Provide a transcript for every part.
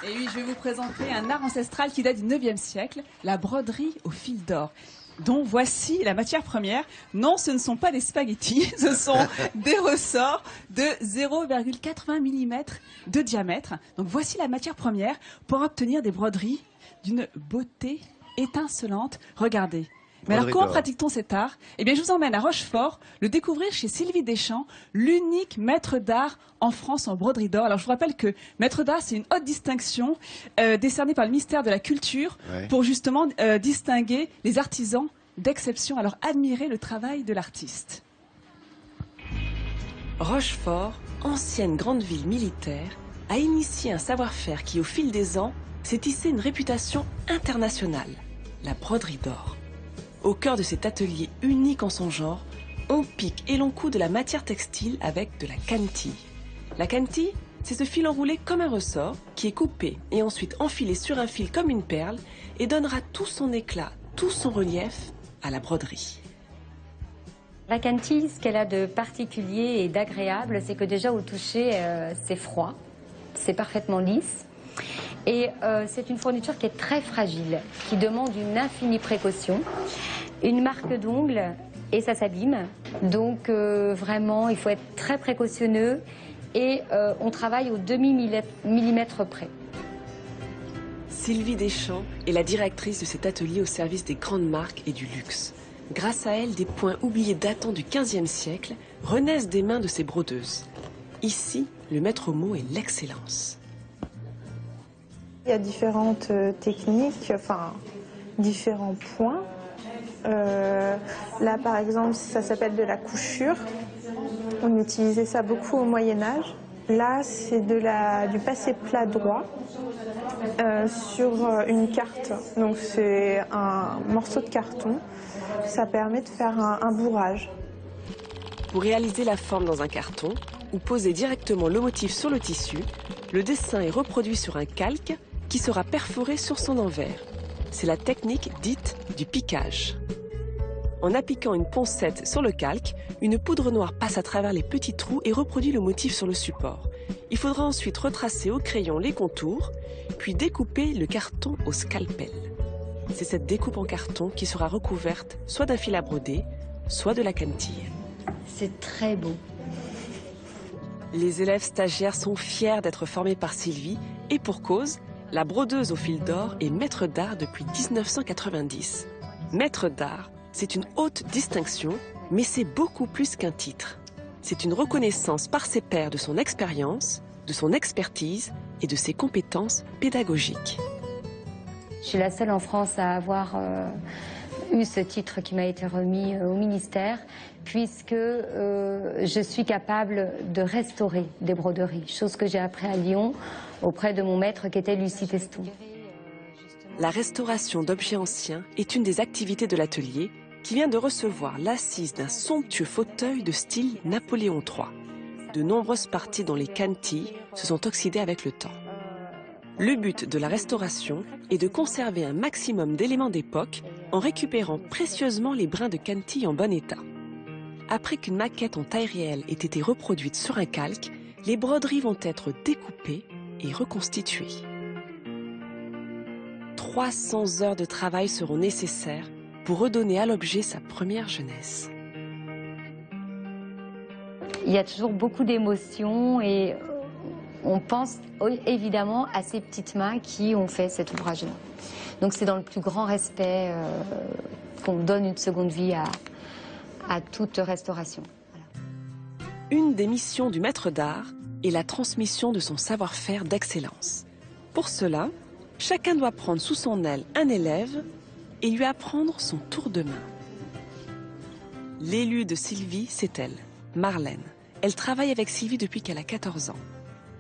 Et oui, je vais vous présenter un art ancestral qui date du 9e siècle, la broderie au fil d'or, dont voici la matière première. Non, ce ne sont pas des spaghettis, ce sont des ressorts de 0,80 mm de diamètre. Donc voici la matière première pour obtenir des broderies d'une beauté étincelante. Regardez. Mais alors, comment pratique-t-on cet art? Eh bien, je vous emmène à Rochefort, le découvrir chez Sylvie Deschamps, l'unique maître d'art en France en broderie d'or. Alors, je vous rappelle que maître d'art, c'est une haute distinction décernée par le ministère de la Culture pour justement distinguer les artisans d'exception. Alors, admirez le travail de l'artiste. Rochefort, ancienne grande ville militaire, a initié un savoir-faire qui, au fil des ans, s'est tissé une réputation internationale, la broderie d'or. Au cœur de cet atelier unique en son genre, on pique et l'on coud de la matière textile avec de la cantille. La cantille, c'est ce fil enroulé comme un ressort qui est coupé et ensuite enfilé sur un fil comme une perle et donnera tout son éclat, tout son relief à la broderie. La cantille, ce qu'elle a de particulier et d'agréable, c'est que déjà au toucher, c'est froid, c'est parfaitement lisse. Et c'est une fourniture qui est très fragile, qui demande une infinie précaution, une marque d'ongles et ça s'abîme. Donc vraiment, il faut être très précautionneux et on travaille au demi-millimètre près. Sylvie Deschamps est la directrice de cet atelier au service des grandes marques et du luxe. Grâce à elle, des points oubliés datant du XVe siècle renaissent des mains de ces brodeuses. Ici, le maître mot est l'excellence. Il y a différentes techniques, enfin différents points. Là par exemple ça s'appelle de la couchure. On utilisait ça beaucoup au Moyen-Âge. Là c'est du passé plat droit sur une carte. Donc c'est un morceau de carton. Ça permet de faire un bourrage. Pour réaliser la forme dans un carton ou poser directement le motif sur le tissu, le dessin est reproduit sur un calque qui sera perforé sur son envers. C'est la technique dite du piquage. En appliquant une poncette sur le calque, une poudre noire passe à travers les petits trous et reproduit le motif sur le support. Il faudra ensuite retracer au crayon les contours, puis découper le carton au scalpel. C'est cette découpe en carton qui sera recouverte soit d'un fil à broder, soit de la cantille. C'est très beau. Les élèves stagiaires sont fiers d'être formés par Sylvie et pour cause, la brodeuse au fil d'or est maître d'art depuis 1990. Maître d'art, c'est une haute distinction, mais c'est beaucoup plus qu'un titre. C'est une reconnaissance par ses pairs de son expérience, de son expertise et de ses compétences pédagogiques. Je suis la seule en France à avoir eu ce titre qui m'a été remis au ministère, puisque je suis capable de restaurer des broderies, chose que j'ai appris à Lyon auprès de mon maître qui était Lucie Teston. La restauration d'objets anciens est une des activités de l'atelier qui vient de recevoir l'assise d'un somptueux fauteuil de style Napoléon III. De nombreuses parties dont les cantilles se sont oxydées avec le temps. Le but de la restauration est de conserver un maximum d'éléments d'époque en récupérant précieusement les brins de cantille en bon état. Après qu'une maquette en taille réelle ait été reproduite sur un calque, les broderies vont être découpées et reconstituées. 300 heures de travail seront nécessaires pour redonner à l'objet sa première jeunesse. Il y a toujours beaucoup d'émotions et on pense évidemment à ces petites mains qui ont fait cet ouvrage-là. Donc c'est dans le plus grand respect qu'on donne une seconde vie à toute restauration. Voilà. Une des missions du maître d'art est la transmission de son savoir-faire d'excellence. Pour cela, chacun doit prendre sous son aile un élève et lui apprendre son tour de main. L'élue de Sylvie, c'est elle, Marlène. Elle travaille avec Sylvie depuis qu'elle a 14 ans.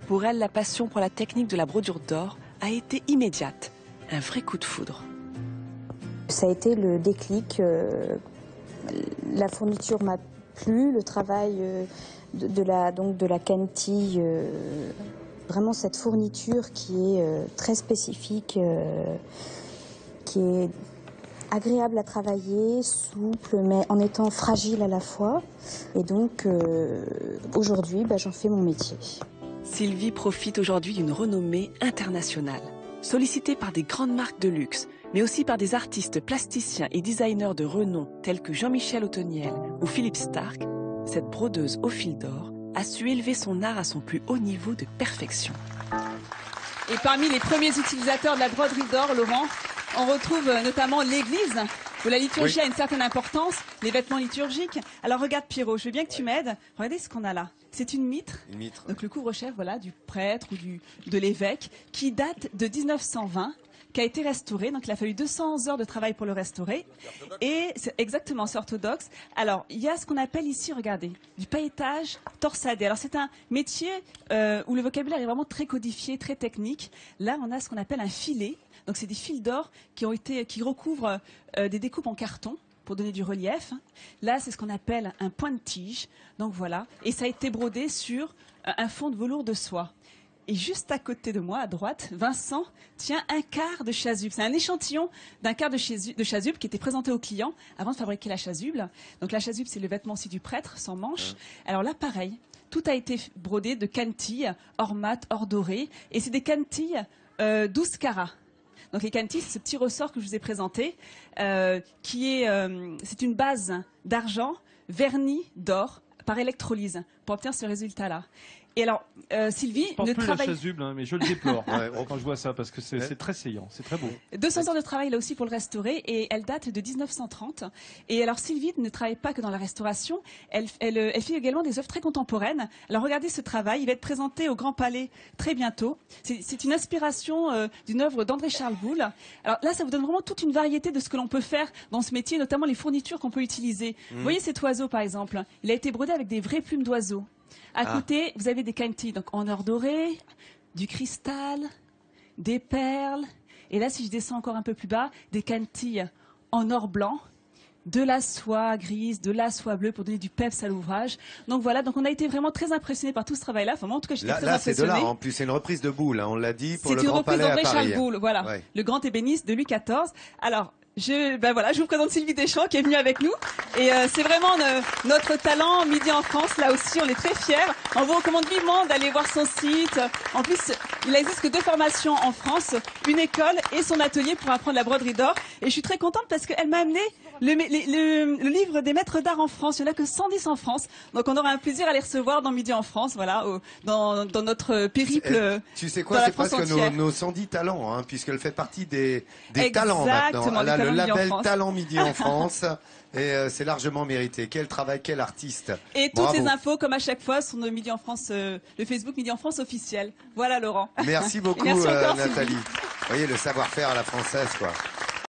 Pour elle, la passion pour la technique de la brodure d'or a été immédiate, un vrai coup de foudre. Ça a été le déclic, la fourniture m'a plu, le travail de la cantille, vraiment cette fourniture qui est très spécifique, qui est agréable à travailler, souple, mais en étant fragile à la fois. Et donc, aujourd'hui, j'en fais mon métier. Sylvie profite aujourd'hui d'une renommée internationale. Sollicitée par des grandes marques de luxe, mais aussi par des artistes plasticiens et designers de renom tels que Jean-Michel Otoniel ou Philippe Starck, cette brodeuse au fil d'or a su élever son art à son plus haut niveau de perfection. Et parmi les premiers utilisateurs de la broderie d'or, Laurent, on retrouve notamment l'Église, où la liturgie a une certaine importance, les vêtements liturgiques. Alors regarde Pierrot, je veux bien que tu m'aides. Regardez ce qu'on a là. C'est une mitre. Donc le couvre-chef, voilà, du prêtre ou de l'évêque, qui date de 1920, qui a été restauré. Donc il a fallu 200 heures de travail pour le restaurer. Et c'est exactement, c'est orthodoxe. Alors il y a ce qu'on appelle ici, regardez, du pailletage torsadé. Alors c'est un métier où le vocabulaire est vraiment très codifié, très technique. Là on a ce qu'on appelle un filet. Donc c'est des fils d'or qui recouvrent des découpes en carton pour donner du relief. Là, c'est ce qu'on appelle un point de tige. Donc voilà. Et ça a été brodé sur un fond de velours de soie. Et juste à côté de moi, à droite, Vincent tient un quart de chasuble. C'est un échantillon d'un quart de chasuble qui était présenté au client avant de fabriquer la chasuble. Donc la chasuble, c'est le vêtement aussi du prêtre, sans manches. Alors là, pareil, tout a été brodé de cantilles, or mat, or doré. Et c'est des cantilles 12 carats. Donc les cantilles, c'est ce petit ressort que je vous ai présenté, c'est une base d'argent vernie d'or par électrolyse pour obtenir ce résultat-là. Et alors, Sylvie je porte ne plus travaille... la chasuble, hein, mais je le déplore quand je vois ça, parce que c'est très saillant, c'est très beau. 200 heures de travail là aussi pour le restaurer, et elle date de 1930. Et alors Sylvie ne travaille pas que dans la restauration, elle fait également des œuvres très contemporaines. Alors regardez ce travail, il va être présenté au Grand Palais très bientôt. C'est une inspiration d'une œuvre d'André-Charles Boulle. Alors là, ça vous donne vraiment toute une variété de ce que l'on peut faire dans ce métier, notamment les fournitures qu'on peut utiliser. Vous voyez cet oiseau par exemple, il a été brodé avec des vraies plumes d'oiseau. À côté, vous avez des cantilles, donc en or doré, du cristal, des perles. Et là, si je descends encore un peu plus bas, des cantilles en or blanc, de la soie grise, de la soie bleue pour donner du peps à l'ouvrage. Donc voilà, donc on a été vraiment très impressionnés par tout ce travail-là. Enfin, moi, en tout cas, j'étais très impressionnée. Là, c'est de l'art. En plus, c'est une reprise de Boulle, hein, on l'a dit, pour le Grand Palais à Paris. C'est une reprise d'André-Charles Boulle, voilà, le grand ébéniste de Louis XIV. Alors, je vous présente Sylvie Deschamps qui est venue avec nous. Et c'est vraiment notre talent Midi en France. Là aussi, on est très fiers. On vous recommande vivement d'aller voir son site. En plus, il n'existe que 2 formations en France, une école et son atelier pour apprendre la broderie d'or. Et je suis très contente parce qu'elle m'a amené le livre des maîtres d'art en France. Il n'y en a que 110 en France. Donc on aura un plaisir à les recevoir dans Midi en France, voilà, dans notre périple. Tu sais quoi, c'est presque nos 110 talents, hein, puisqu'elle fait partie des talents maintenant. Elle a le label Talent Midi en France. Et c'est largement mérité. Quel travail, quel artiste. Et toutes les infos, comme à chaque fois, sur nos Midi en France, le Facebook Midi en France officiel. Voilà, Laurent. Merci beaucoup, Merci encore, Nathalie. Vous voyez, le savoir-faire à la française, quoi.